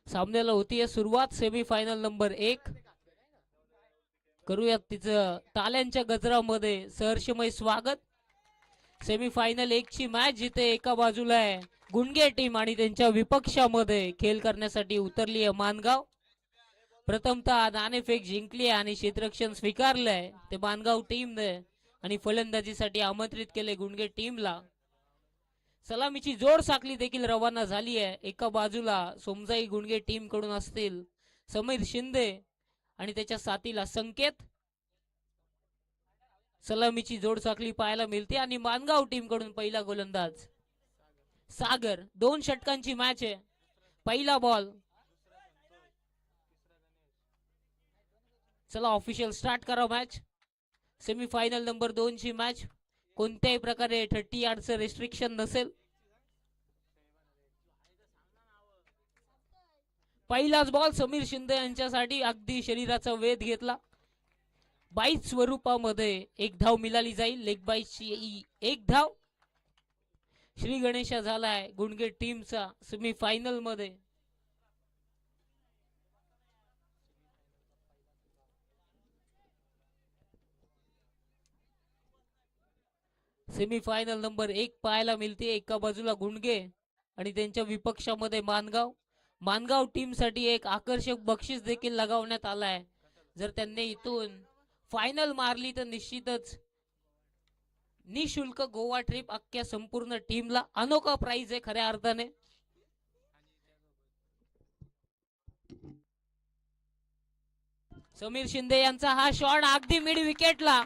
सामन्याला होतीये सुरुवात. सेमीफायनल नंबर 1 करूयात तिचं टाळ्यांच्या गजरामध्ये सहर्षमय स्वागत. सेमीफायनल 1 ची मॅच जिथे एका बाजूला आहे गुंडगे टीम आणि त्यांच्या विपक्षामध्ये खेळ करण्यासाठी उतरली आहे मानगाव. प्रथमतः नाणेफेक जिंकली आणि क्षेत्ररक्षण स्वीकारलंय ते मानगाव टीमने आणि फलंदाजीसाठी आमंत्रित केले गुंडगे टीमला. सलामीची जोड साखळी देखील रवाना झाली आहे. एका बाजूला सोमजाई गुंडगे टीम कडून असतील समीर शिंदे आणि त्याच्या साथीला संकेत. सलामीची जोड साखळी पाहायला मिळते आणि मानगाव टीम कडून पहिला गोलंदाज सागर. 2 षटकांची मॅच आहे. पहिला बॉल. चला ऑफिशियल स्टार्ट करा मॅच. सेमीफायनल नंबर 2 ची मॅच. कोणत्याही प्रकारे 30 यार्डचं रेस्ट्रिक्शन नसेल. पहिलाच बॉल समीर शिंदे यांच्यासाठी अगदी शरीराचा वेध घेतला. बाईट स्वरूपामध्ये एक धाव मिळाली जाईल. लेग बाईटची एक धाव. श्री गणेशा झालाय गुंडगे टीमचा सेमीफायनल मध्ये. सेमीफायनल नंबर 1 पाहायला मिळते. एका बाजूला गुंडगे आणि त्यांच्या विपक्षामध्ये मानगाव. मानगाव टीम साठी एक आकर्षक बक्षीस देखील लगावण्यात आलाय. जर त्यांनी इथून फायनल मारली तर निश्चितच निशुल्क गोवा ट्रिप अख्ख्या संपूर्ण टीमला. अनोखा प्राइज आहे खऱ्या अर्थाने. समीर शिंदे यांचा हा शॉट अगदी मिड विकेटला.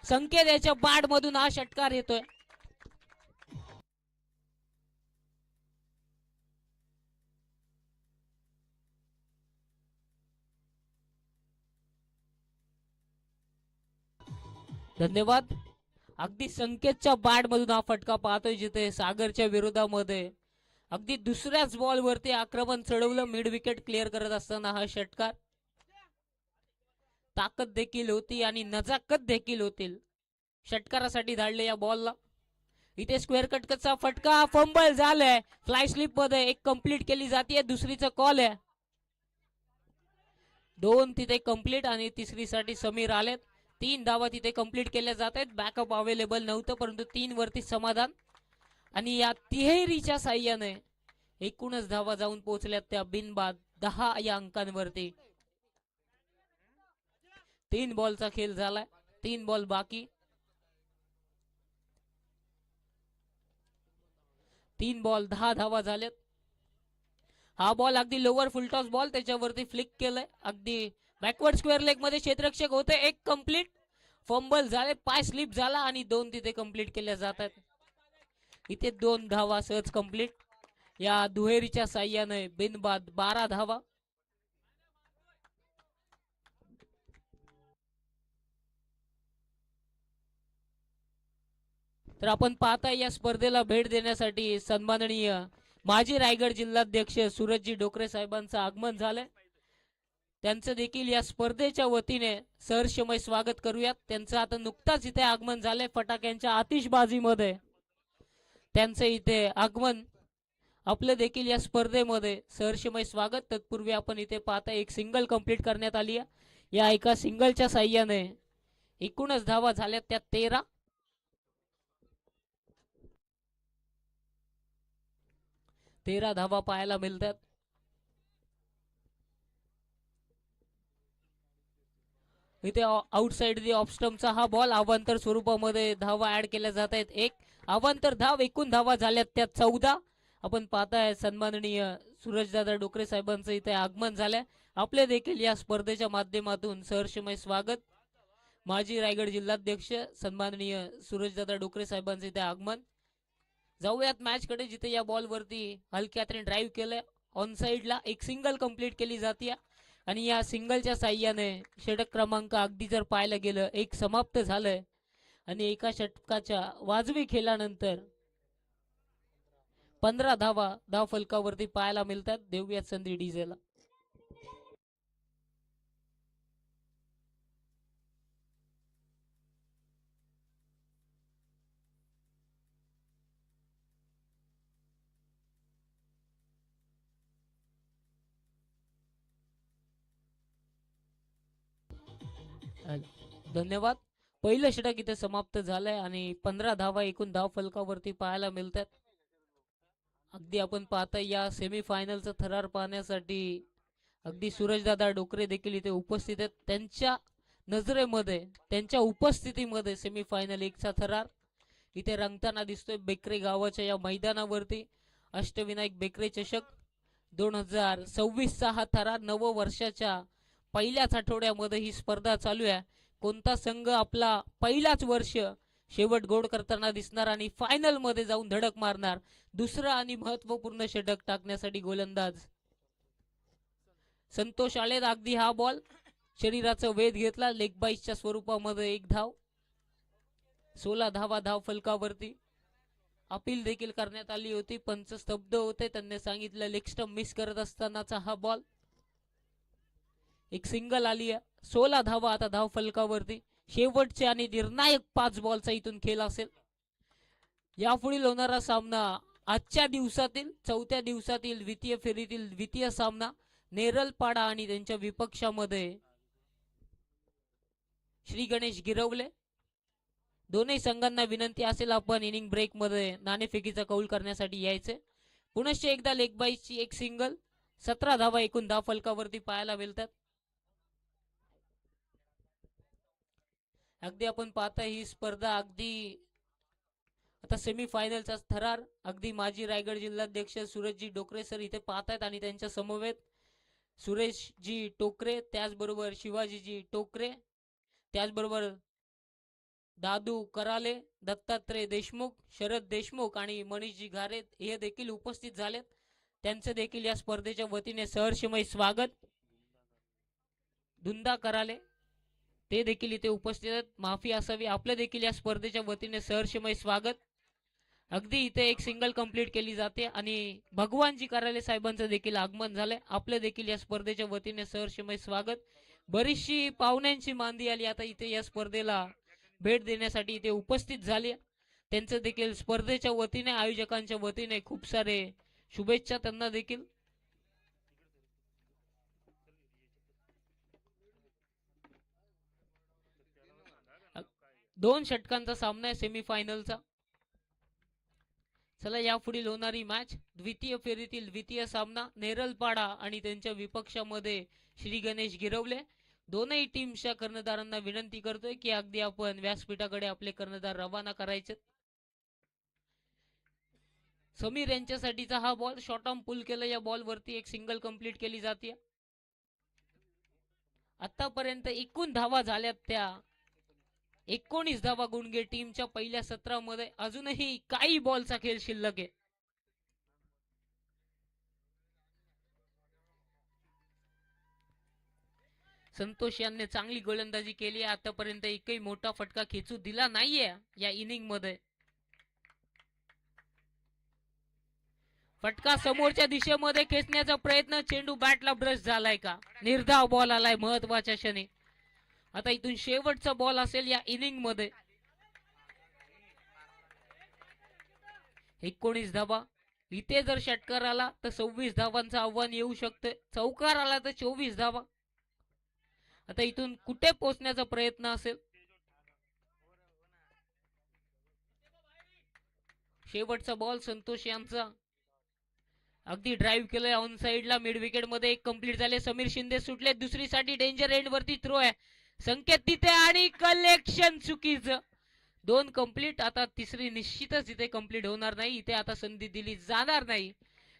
संकेत याच्या बॅट मधून हा षटकार येतोय. धन्यवाद. अगदी संकेतच्या बॅट मधून हा फटका पाहतोय जिथे सागरच्या विरोधामध्ये अगदी दुसऱ्याच बॉल वरती आक्रमण चढवलं. मिड विकेट क्लिअर करत असताना हा षटकार. ताकद देखील होती आणि नजाकत देखील होतील षटकारासाठी धाडले या बॉलला. इथे स्क्वेअर कटकचा फटका. फंबल झालाय. फ्लाय स्लिप मध्ये एक कंप्लीट केली जाते. दुसरीचा कॉल आहे. 2 तिथे कंप्लीट आणि तिसरीसाठी समीर आलेत. 3 धावा तिथे कंप्लीट केल्या जात आहेत. बॅकअप अवेलेबल नव्हतं परंतु 3 वरती समाधान. आणि या तिहेरीच्या साह्याने एकूणच धावा जाऊन पोहोचल्यात त्या बिनबाद 10 या अंकांवरती. 3 बॉलचा खेळ झालाय. 3 बॉल बाकी. 3 बॉल 10 धावा झाल्यात. हा बॉल अगदी लोअर फुलटॉस बॉल त्याच्यावरती फ्लिक केलंय. अगदी बॅकवर्ड स्क्वेअर लेग मध्ये क्षेत्ररक्षक होते. एक कंप्लीट. फंबल झाले. पाय स्लिप झाला आणि 2 तिथे कंप्लीट केल्या जातात. इथे 2 धावा सहज कंप्लीट. या दुहेरीच्या साह्याने बिनबाद 12 धावा. तर आपण पाहताय या स्पर्धेला भेट देण्यासाठी सन्माननीय माजी रायगड जिल्हाध्यक्ष सूरजजी डोकरे साहेबांचं आगमन झालंय. त्यांचं देखील या स्पर्धेच्या वतीने सहर्षमय स्वागत करूयात. त्यांचं आता नुकताच इथे आगमन झालंय फटाक्यांच्या आतिषबाजीमध्ये. त्यांचं इथे आगमन. आपलं देखील या स्पर्धेमध्ये सहर्षमय स्वागत. तत्पूर्वी आपण इथे पाहता एक सिंगल कंप्लीट करण्यात आली आहे. या एका सिंगलच्या साह्याने एकूणच धावा झाल्यात त्या 13. 13 धावा पाहायला मिळतात. इथे आउटसाइड दी ऑफ स्टंपचा हा बॉल. अवांतर स्वरूपामध्ये धावा ऍड केल्या जात आहेत. एक अवांतर धाव. एकूण धावा झाल्यात त्या 14. आपण पाहताय सन्माननीय सूरजदादा डोकरे साहेबांचं इथे आगमन झालंय. आपले देखील या स्पर्धेच्या माध्यमातून सहर्षमय स्वागत. माजी रायगड जिल्हाध्यक्ष सन्माननीय सूरजदादा डोकरे साहेबांचं इथे आगमन. जाऊयात मॅच कडे जिथे या बॉल वरती हलक्याने ड्राईव्ह केलंय. ऑन साइडला एक सिंगल कंप्लीट केली जाते आणि या सिंगलच्या साह्याने षटक क्रमांक अगदी जर पाहायला गेलं 1 समाप्त झालंय आणि एका षटकाच्या वाजवी खेळानंतर 15 धावा धाव फलकावरती पाहायला मिळतात. देऊयात संधी डीजेला. अ, धन्यवाद. पहिलं षटक इथे समाप्त झालंय आणि 15 धावा एकूण धाव फलकावरती पाहायला मिळतात. अगदी आपण पाहता या सेमीफायनलचा थरार पाहण्यासाठी अगदी सूरजदादा डोकरे देखील इथे उपस्थित आहेत. त्यांच्या नजरेमध्ये त्यांच्या उपस्थितीमध्ये सेमीफायनल एकचा थरार इथे रंगताना दिसतोय बेकरे गावाच्या या मैदानावरती. अष्टविनायक बेकरे चषक 2026चा हा थरार. नववर्षाच्या पहिल्याच आठवड्यामध्ये ही स्पर्धा चालू आहे. कोणता संघ आपला पहिलाच वर्ष शेवट गोड करताना दिसणार आणि फायनल मध्ये जाऊन धडक मारणार. दुसरा आणि महत्वपूर्ण षटक टाकण्यासाठी गोलंदाज संतोष आले. अगदी हा बॉल शरीराचा वेध घेतला. लेग बाईसच्या स्वरूपामध्ये एक धाव. 16 धावा धाव फलकावरती. अपील देखील करण्यात आली होती. पंच स्तब्ध होते. त्यांनी सांगितलं लेग स्टंप मिस करत असतानाचा हा बॉल. एक सिंगल आली आहे. 16 धावा आता धाव फलकावरती. शेवटचे आणि निर्णायक 5 बॉलचा इथून खेळ असेल. यापुढील होणारा सामना आजच्या दिवसातील 4थ्या दिवसातील द्वितीय फेरीतील द्वितीय सामना नेरलपाडा आणि त्यांच्या विपक्षामध्ये श्री गणेश गिरवले. दोन्ही संघांना विनंती असेल आपण इनिंग ब्रेक मध्ये नाणेफेकीचा कौल करण्यासाठी यायचे. पुनश्च एकदा लेग बाईसची एक सिंगल. 17 धावा एकूण धाव फलकावरती पाहायला मिळतात. अगदी आपण पाहता ही स्पर्धा अगदी आता सेमीफायनलचा थरार. अगदी माजी रायगड जिल्हाध्यक्ष सूरजजी डोकरे सर इथे पाहतायत आणि त्यांच्या समवेत सुरेशजी टोकरे, त्याचबरोबर शिवाजीजी टोकरे, त्याचबरोबर दादू कराले, दत्तात्रय देशमुख, शरद देशमुख आणि मनीषजी घारे हे देखील उपस्थित झालेत. त्यांचे देखील या स्पर्धेच्या वतीने सहर्षमय स्वागत. धुंदा कराले ते देखील इथे उपस्थित आहेत. माफी असावी. आपले देखील या स्पर्धेच्या वतीने सहर्षमय स्वागत. अगदी इथे एक सिंगल कंप्लीट केली जाते आणि भगवानजी कराले साहेबांचं देखील आगमन झालंय. आपले देखील या स्पर्धेच्या वतीने सहर्षमय स्वागत. बरीचशी पाहुण्यांची मांदी आली आता इथे या स्पर्धेला भेट देण्यासाठी इथे उपस्थित झाली. त्यांचं देखील स्पर्धेच्या वतीने आयोजकांच्या वतीने खूप सारे शुभेच्छा त्यांना देखील. दोन षटकांचा सामना आहे सेमीफायनलचा. चला यापुढील होणारी मॅच द्वितीय फेरीतील द्वितीय सामना नेरलपाडा आणि त्यांच्या विपक्षामध्ये श्री गणेश गिरवले. दोनही टीमच्या कर्णधारांना विनंती करतोय की अगदी आपण व्यासपीठाकडे आपले कर्णधार रवाना करायचे. समीर यांच्यासाठीचा हा बॉल शॉर्ट आर्म पुल केलं. या बॉल वरती एक सिंगल कंप्लीट केली जाते. आतापर्यंत एकूण धावा झाल्यात त्या 19 धावा गुणगे टीमच्या पहिल्या 17 मध्ये. अजूनही काही बॉलचा खेळ शिल्लक आहे. संतोष यांनी चांगली गोलंदाजी केली. आतापर्यंत एकही मोठा फटका खेचू दिला नाहीये या इनिंग मध्ये. फटका समोरच्या दिशेमध्ये खेचण्याचा प्रयत्न. चेंडू बॅटला ब्रश झालाय का? निर्धाव बॉल आलाय महत्वाच्या क्षणी. आता इथून शेवटचा बॉल असेल या इनिंग मध्ये. 19 धावा. इथे जर षटकार आला तर 26 धावांचं आव्हान येऊ शकतं. चौकार आला तर 24 धावा. आता इथून कुठे पोहोचण्याचा प्रयत्न असेल. शेवटचा बॉल संतोष यांचा. अगदी ड्राईव्ह केलंय ऑन साइडला. मिड विकेट मध्ये एक कंप्लीट झाले. समीर शिंदे सुटले. दुसरीसाठी डेंजर एंड वरती थ्रो आहे. संकेत तिथे आणि कलेक्शन चुकीचं. 2 कंप्लीट. आता तिसरी निश्चितच इथे कंप्लीट होणार नाही. इथे आता संधी दिली जाणार नाही.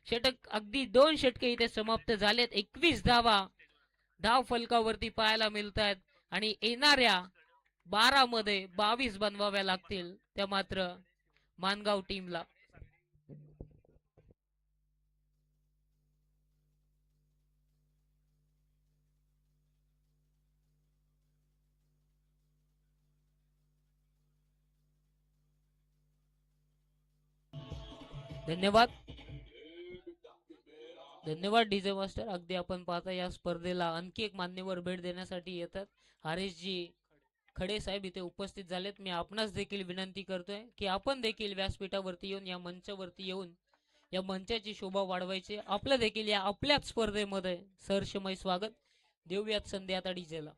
षटक अगदी 2 षटके इथे समाप्त झालेत. 21 धावा धाव फलकावरती पाहायला मिळत आहेत आणि येणाऱ्या 12 मध्ये 22 बनवाव्या लागतील त्या मात्र मानगाव टीमला. धन्यवाद. धन्यवाद डीजे मास्टर. अगदी आपण पाहता या स्पर्धेला आणखी एक मान्यवर भेट देण्यासाठी येतात. हरीशजी खडे साहेब इथे उपस्थित झालेत. मी आपणास देखील विनंती करतोय की आपण देखील व्यासपीठावरती येऊन या मंचावरती येऊन या मंचाची शोभा वाढवायची. आपलं देखील या आपल्याच स्पर्धेमध्ये सहर्षमय स्वागत. देऊयात संधी आता डीजेला.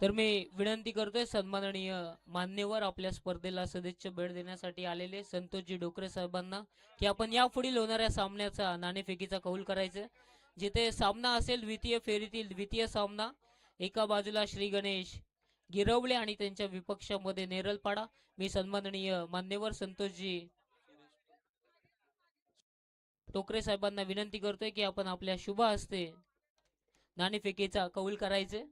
तर मी विनंती करतोय सन्माननीय मान्यवर आपल्या स्पर्धेला सदिच्छा भेट देण्यासाठी आलेले संतोषजी डोकरे साहेबांना की आपण यापुढील होणाऱ्या सामन्याचा नाणेफेकीचा कौल करायचं, जिथे सामना असेल द्वितीय फेरीतील द्वितीय सामना, एका बाजूला श्री गणेश गिरवले आणि त्यांच्या विपक्षामध्ये नेरलपाडा. मी सन्माननीय मान्यवर संतोषजी टोकरे साहेबांना विनंती करतोय की आपण आपल्या शुभ हस्ते नाणेफेकीचा कौल करायचे.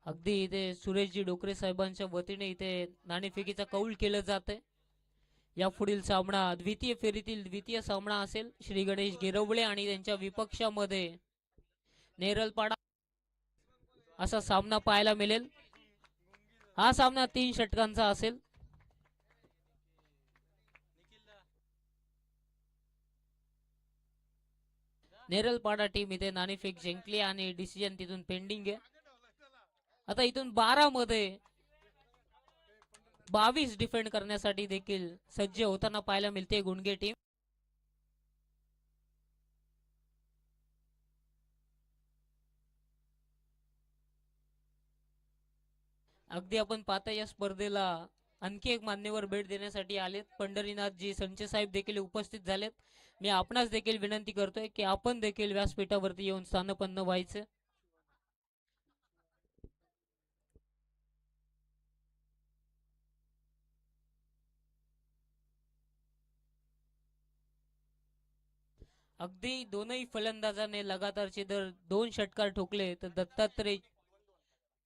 अगदी इथे सुरेशजी डोकरे साहेबांच्या वतीने इथे नाणेफेकीचा कौल केलं जातंय. या पुढील सामना द्वितीय फेरीतील द्वितीय सामना असेल, श्री गणेश गिरवळे आणि त्यांच्या विपक्षामध्ये नेरलपाडा असा सामना पाहायला मिळेल. हा सामना 3 षटकांचा असेल. नेरलपाडा टीम इथे नाणेफेक जिंकली आणि डिसिजन तिथून पेंडिंग आहे. आता इथून 12 मध्ये 22 डिफेंड करण्यासाठी देखील सज्ज होताना पाहायला मिळते गुणगे टीम. अगदी आपण पाहता या स्पर्धेला आणखी एक मान्यवर भेट देण्यासाठी आलेत. पंढरीनाथजी संचे साहेब देखील उपस्थित झालेत. मी आपणास देखील विनंती करतोय की आपण देखील व्यासपीठावरती येऊन स्थानपन्न व्हायचं. अगदी दोनही फलंदाजाने लगातारचे जर 2 षटकार ठोकले तर दत्तात्रय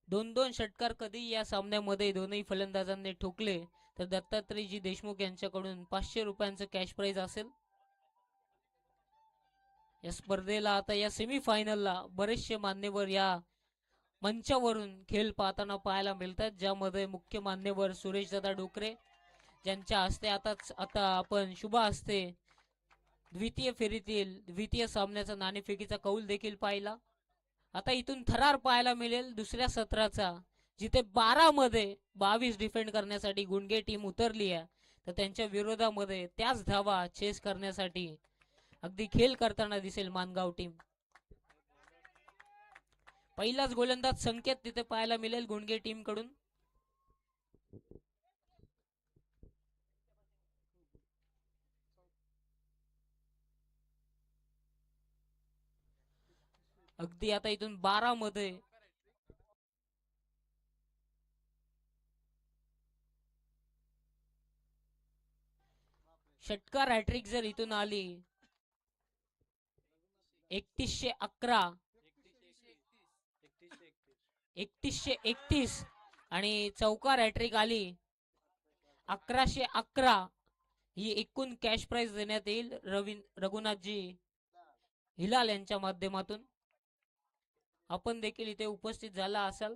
2-2 षटकार कधी या सामन्यामध्ये दोनही फलंदाजांनी ठोकले तर दत्तात्रयजी देशमुख यांच्याकडून 500 रुपयांचं कॅश प्राइज असेल. या स्पर्धेला आता या सेमीफायनलला बरेचसे मान्यवर या मंचावरून खेळ पाहताना पाहायला मिळतात, ज्यामध्ये मुख्य मान्यवर सुरेशदादा डोकरे ज्यांच्या हस्ते आता आपण शुभ हस्ते द्वितीय फेरीतील द्वितीय सामन्याचा नाणेफेकीचा कौल देखील पाहिला. आता इथून थरार पाहायला मिळेल दुसऱ्या सत्राचा, जिथे 12 मध्ये 22 डिफेंड करण्यासाठी गुणगे टीम उतरली आहे, तर त्यांच्या विरोधामध्ये त्याच धावा चेस करण्यासाठी अगदी खेळ करताना दिसेल मानगाव टीम. पहिलाच गोलंदाज संकेत तिथे पाहायला मिळेल गुणगे टीम कडून. अगदी आता इथून 12 मध्ये षटकार हॅट्रिक जर इथून आली 3111 3131 आणि चौकार हॅट्रिक आली 1111, ही एकूण कॅश प्राइज देण्यात येईल रघुनाथजी हिलाल यांच्या माध्यमातून. आपण देखील इथे उपस्थित झाला असाल.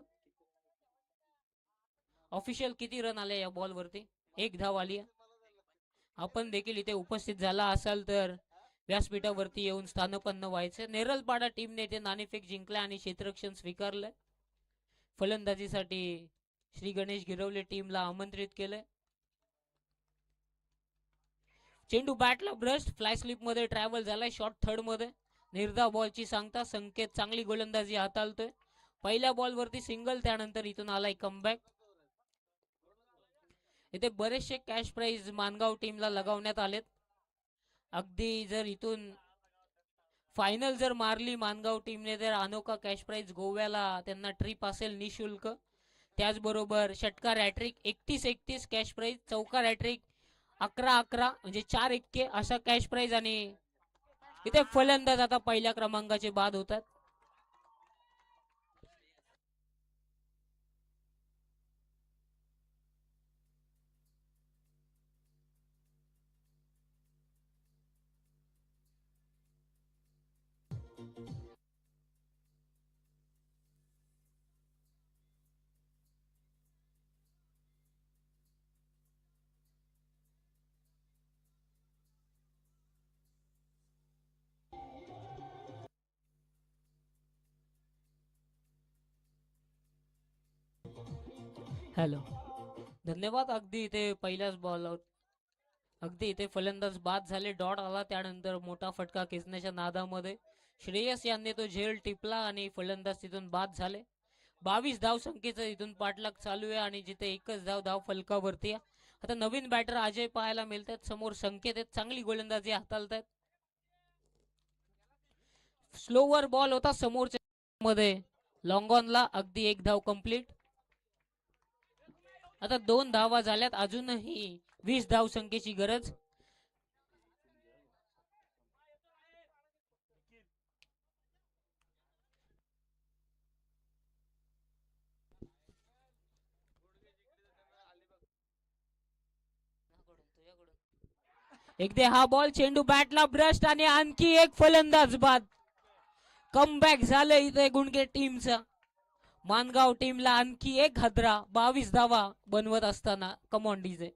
ऑफिशियल किती रन आले या बॉल वरती? 1 धाव आली. आपण देखील इथे उपस्थित झाला असाल तर व्यासपीठावरती येऊन स्थानपन्न व्हायचं. नेरलपाडा टीमने ते नाणेफेक जिंकले आणि क्षेत्ररक्षण स्वीकारलं. फलंदाजीसाठी श्री गणेश गिरवले टीमला आमंत्रित केलंय. चेंडू बॅटला ब्रस्ट फ्लाय स्लिप मध्ये ट्रॅव्हल झालाय शॉर्ट थर्ड मध्ये. निर्धाव बॉलची सांगता संकेत चांगली गोलंदाजी हाताळतोय. पहिल्या बॉल वरती सिंगल, त्यानंतर इथून आलाय कमबॅक. इथे बरेचसे कॅश प्राइज मानगाव टीमला लगावण्यात आलेत. अगदी जर इथून फायनल जर मारली मानगाव टीमने तर अनोखा कॅश प्राइज गोव्याला त्यांना ट्रिप असेल निशुल्क. त्याचबरोबर षटकार हॅट्रिक 3131 कॅश प्राइज, चौकार हॅट्रिक 1111 म्हणजे 4 एक्के असा कॅश प्राइज. आणि इथे फलंदाज आता पहिल्या क्रमांकाचे बाद होतात. हॅलो, धन्यवाद. अगदी इथे पहिल्याच बॉलवर अगदी इथे फलंदाज बाद झाले, डॉट आला, त्यानंतर मोठा फटका खेचण्याच्या नादामध्ये श्रेयस यांनी तो झेल टिपला आणि फलंदाज तिथून बाद झाले. 22 धाव संख्येचा इथून पाठलाग चालू आहे आणि जिथे एकच धाव फलकावरती आहे. आता नवीन बॅटर अजय पाहायला मिळतात, समोर संकेत आहेत, चांगली गोलंदाजी हाताळतायत. स्लोवर बॉल होता समोरच्या मध्ये, लॉंग ऑनला अगदी एक धाव कंप्लीट. आता 2 धावा झाल्यात, अजूनही 20 धाव संख्येची गरज. एकदा हा बॉल चेंडू बॅटला ब्रस्ट आणि आणखी एक फलंदाज बाद. कमबॅक झालं इथे गुणगे टीमचा. मानगाव टीमला आणखी एक हादरा 22 धावा बनवत असताना. Come on DJ.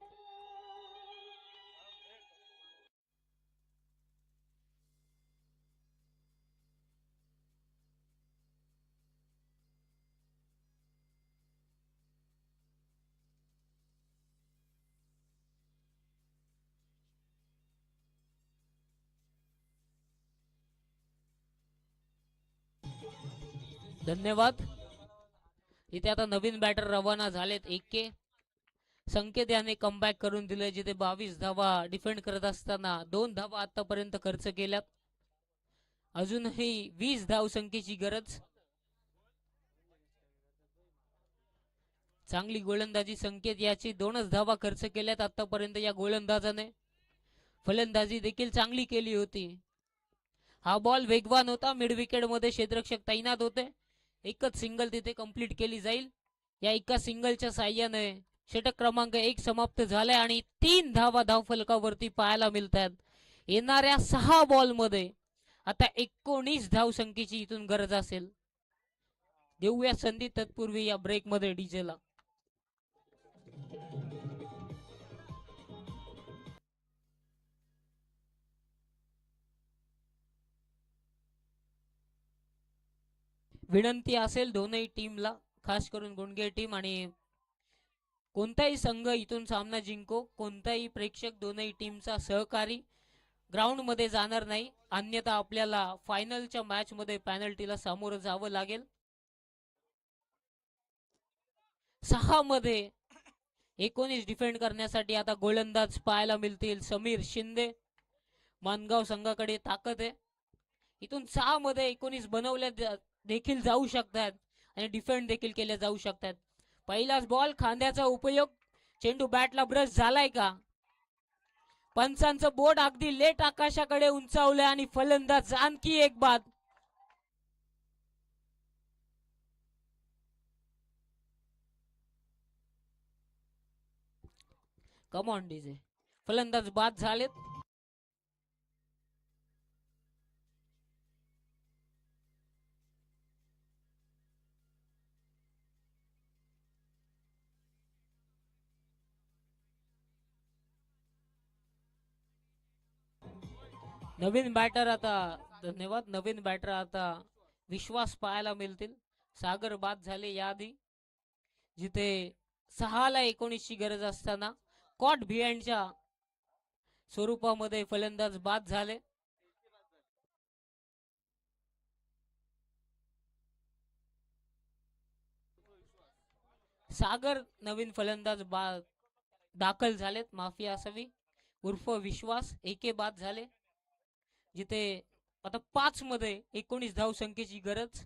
धन्यवाद. इथे आता नवीन बॅटर रवाना झालेत. के संकेत याने कमबॅक करून दिले, जिथे 22 धावा डिफेंड करत असताना 2 धावा आतापर्यंत खर्च केल्यात. अजूनही 20 धाव संख्येची गरज. चांगली गोलंदाजी संकेत याची, 2च धावा खर्च केल्यात आतापर्यंत या गोलंदाजाने. फलंदाजी देखील चांगली केली होती. हा बॉल वेगवान होता, मिड विकेट मध्ये क्षेत्ररक्षक तैनात होते. एकच सिंगल तिथे कंप्लीट केली जाईल. या एका सिंगलच्या साह्याने षटक क्रमांक 1 समाप्त झालाय आणि 3 धावा धाव फलकावरती पाहायला मिळतात. येणाऱ्या 6 बॉल मध्ये आता 19 धाव संख्येची इथून गरज असेल. देऊया संधी तत्पूर्वी या ब्रेक मध्ये डीजेला. विनंती असेल दोनही टीमला, खास करून गुणगे टीम आणि कोणताही संघ इथून सामना जिंको, कोणताही प्रेक्षक दोनही टीमचा सहकारी ग्राउंड मध्ये जाणार नाही, अन्यथा आपल्याला फायनलच्या मॅच मध्ये पेनल्टीला सामोरं जावं लागेल. 6 मध्ये 19 डिफेंड करण्यासाठी आता गोलंदाज पाहायला मिळतील. समीर शिंदे. मानगाव संघाकडे ताकद आहे. इथून 6 मध्ये 19 बनवल्या देखील जाऊ शकतात आणि डिफेंड देखील केल्या जाऊ शकतात. पहिलाच बॉल, खांद्याचा उपयोग, चेंडू बॅटला ब्रश झालाय का? पंचांचं बोट अगदी लेट आकाशाकडे उंचावलंय आणि फलंदाज आणखी एक बाद. Come on DJ. फलंदाज बाद झालेत. नवीन बॅटर आता, धन्यवाद, नवीन बॅटर आता विश्वास पाहायला मिळतील. सागर बाद झाले याआधी, जिथे 6ला 19 ची गरज असताना कॉट बिहाइंडच्या स्वरूपामध्ये फलंदाज बाद झाले. सागर नवीन फलंदाज बाद दाखल झालेत, माफी असावी, उर्फ विश्वास. एके बाद झाले, जिथे आता 5 मध्ये 19 धाव संख्येची गरज.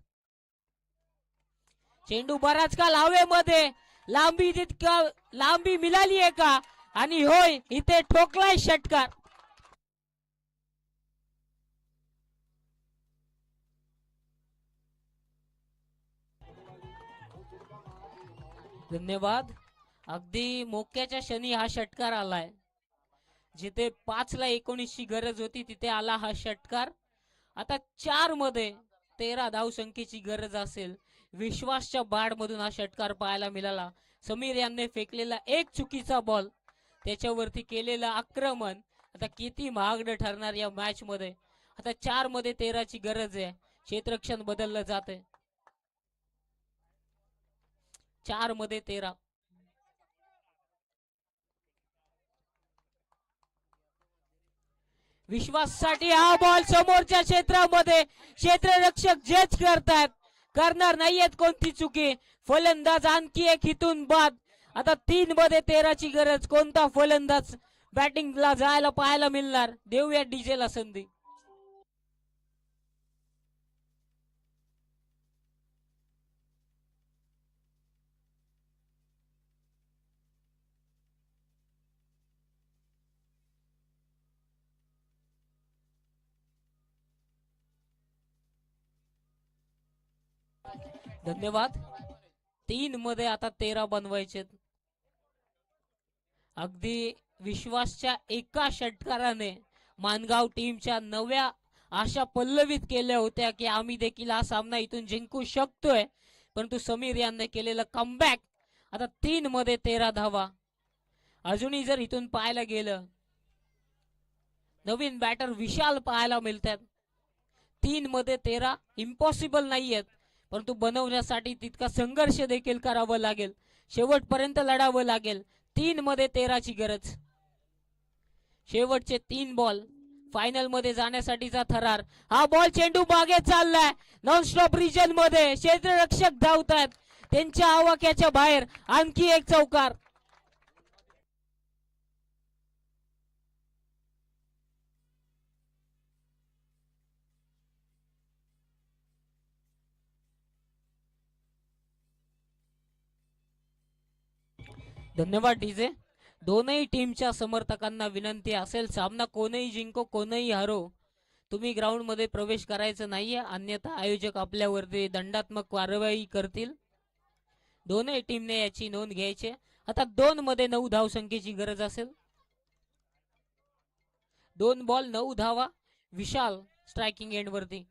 चेंडू बराच काल हवेमध्ये, लांबी जितका लांबी मिळाली आहे का? आणि होय, इथे ठोकलाय षटकार. धन्यवाद. अगदी मोक्याच्या क्षणी हा षटकार आलाय. जिथे 5ला 19 ची गरज होती तिथे आला हा षटकार. आता 4 मध्ये 13 धाव संख्येची गरज असेल. विश्वासच्या बाड मधून हा षटकार पाहायला मिळाला. समीर यांनी फेकलेला एक चुकीचा बॉल, त्याच्यावरती केलेलं आक्रमण आता किती महागडं ठरणार या मॅच मध्ये. आता 4 मध्ये 13 ची गरज आहे. क्षेत्ररक्षण बदललं जाते. 4 मध्ये 13. विश्वाससाठी हा बॉल समोरच्या क्षेत्रामध्ये क्षेत्ररक्षक जज करतात, करणार नाहीयेत कोणती चुकी. फलंदाज आणखी एक इथून बाद. आता 3 मध्ये 13 ची गरज. कोणता फलंदाज बॅटिंगला जायला पाहायला मिळणार, देऊया डीजेला संधी. धन्यवाद. 3 मध्ये आता 13 बनवायचे. अगदी विश्वासच्या एका षटकाराने मानगाव टीमच्या नव्या आशा पल्लवित केल्या होत्या की आम्ही देखील हा सामना इथून जिंकू शकतोय, परंतु समीर यांनी केलेलं कमबॅक. आता 3 मध्ये 13 धावा. अजूनही जर इथून पाहायला गेलं, नवीन बॅटर विशाल पाहायला मिळतात. 3 मध्ये 13 इम्पॉसिबल नाहीयेत, परंतु बनवण्यासाठी तितका संघर्ष देखील करावा लागेल, शेवटपर्यंत लढावं लागेल. 3 मध्ये 13 ची गरज. शेवटचे 3 बॉल फायनल मध्ये जाण्यासाठीचा थरार. हा बॉल चेंडू मागे चाललाय. नॉन स्टॉप रिजन मध्ये क्षेत्ररक्षक धावतात, त्यांच्या आवाक्याच्या बाहेर. आणखी एक चौकार. धन्यवाद डीजे. दोनही टीमच्या समर्थकांना विनंती असेल, सामना कोणीही जिंको कोणीही हरो, तुम्ही ग्राउंड मध्ये प्रवेश करायचं नाहीये, अन्यथा आयोजक आपल्यावरती दंडात्मक कारवाई करतील. दोनही टीमने याची नोंद घ्यायची. आता 2 मध्ये 9 धावसंख्येची गरज असेल. 2 बॉल 9 धावा. विशाल स्ट्रायकिंग एंड वरती.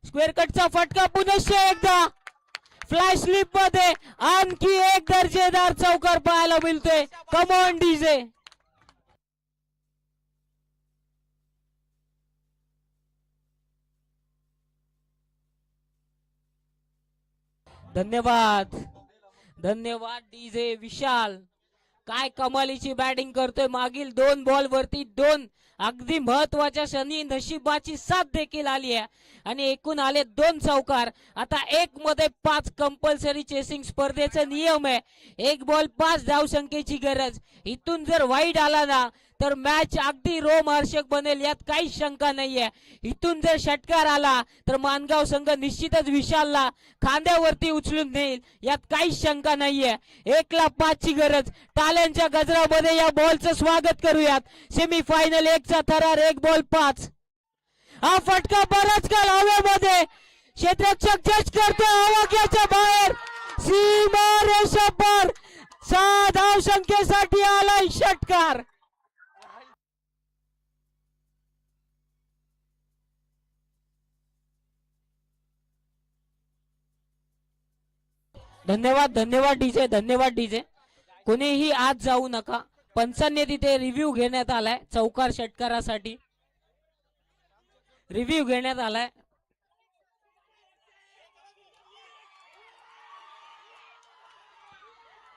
स्क्वेअर कटचा फटका पुनश्च एकदा. फ्लॅश स्लिप मध्ये आणखी एक दर्जेदार चौकार पाहायला मिळतोय. Come on DJ. धन्यवाद. धन्यवाद डीजे. विशाल काय कमालीची बॅटिंग करतोय. मागील 2 बॉल वरती 2 अगदी महत्वाच्या क्षणी नशिबाची साथ देखील आली आहे आणि एकूण आले 2 चौकार. आता 1 मध्ये 5 कंपल्सरी चेसिंग स्पर्धेचा नियम आहे. 1 बॉल 5 धावसंख्येची गरज. इथून जर वाईट आला ना तर मॅच अगदी रोमहर्षक बनेल, यात काही शंका नाहीये. इथून जर षटकार आला तर मानगाव संघ निश्चितच विशालला खांद्यावरती उचलून नेईल, यात काही शंका नाहीये. 1 ला 5 ची गरज. टाळ्यांच्या गजरामध्ये या बॉलचं स्वागत करूयात. सेमीफायनल 1 चा थरार. 1 बॉल 5. हा फटका बराच काळ हवेमध्ये. क्षेत्ररक्षक जज करतो आवाक्याच्या बाहेर. सीमा रेषेवर 6 धावसंख्येसाठी आलाय षटकार. धन्यवाद. धन्यवाद डीजे. धन्यवाद डीजे. कोणीही आज जाऊ नका. पंचांनी तिथे रिव्ह्यू घेण्यात आलाय. चौकार षटकारासाठी रिव्ह्यू घेण्यात आलाय.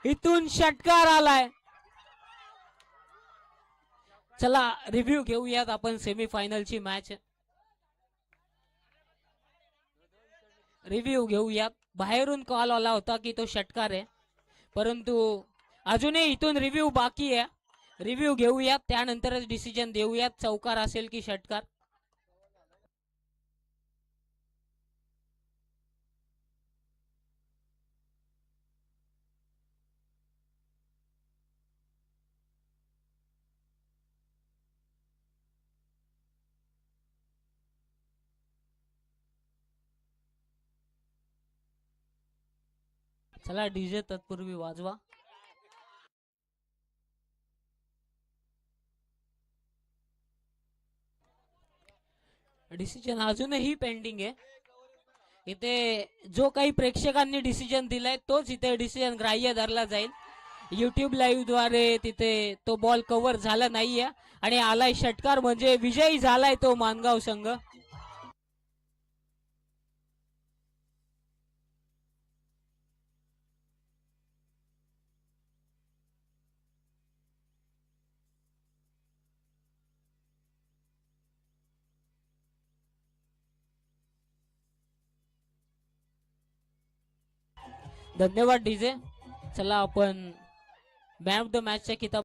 इथून षटकार आलाय. चला रिव्ह्यू घेऊयात आपण. सेमीफायनलची मॅच रिव्ह्यू घेऊयात. बाहेरून कॉल आला होता की तो षटकार आहे, परंतु अजूनही इथून रिव्ह्यू बाकी आहे. रिव्ह्यू घेऊयात, त्यानंतरच डिसिजन देऊयात चौकार असेल की षटकार. चला डीजे तत्पूर्वी वाजवा. डिसिजन अजूनही पेंडिंग आहे. इथे जो काही प्रेक्षकांनी डिसिजन दिलाय तोच इथे डिसिजन ग्राह्य धरला जाईल. युट्यूब लाईव्ह द्वारे तिथे तो बॉल कव्हर झाला नाहीये आणि आलाय षटकार, म्हणजे विजयी झालाय तो मानगाव संघ. धन्यवाद डीजे. चला आपण मॅन ऑफ द मॅचच्या किताब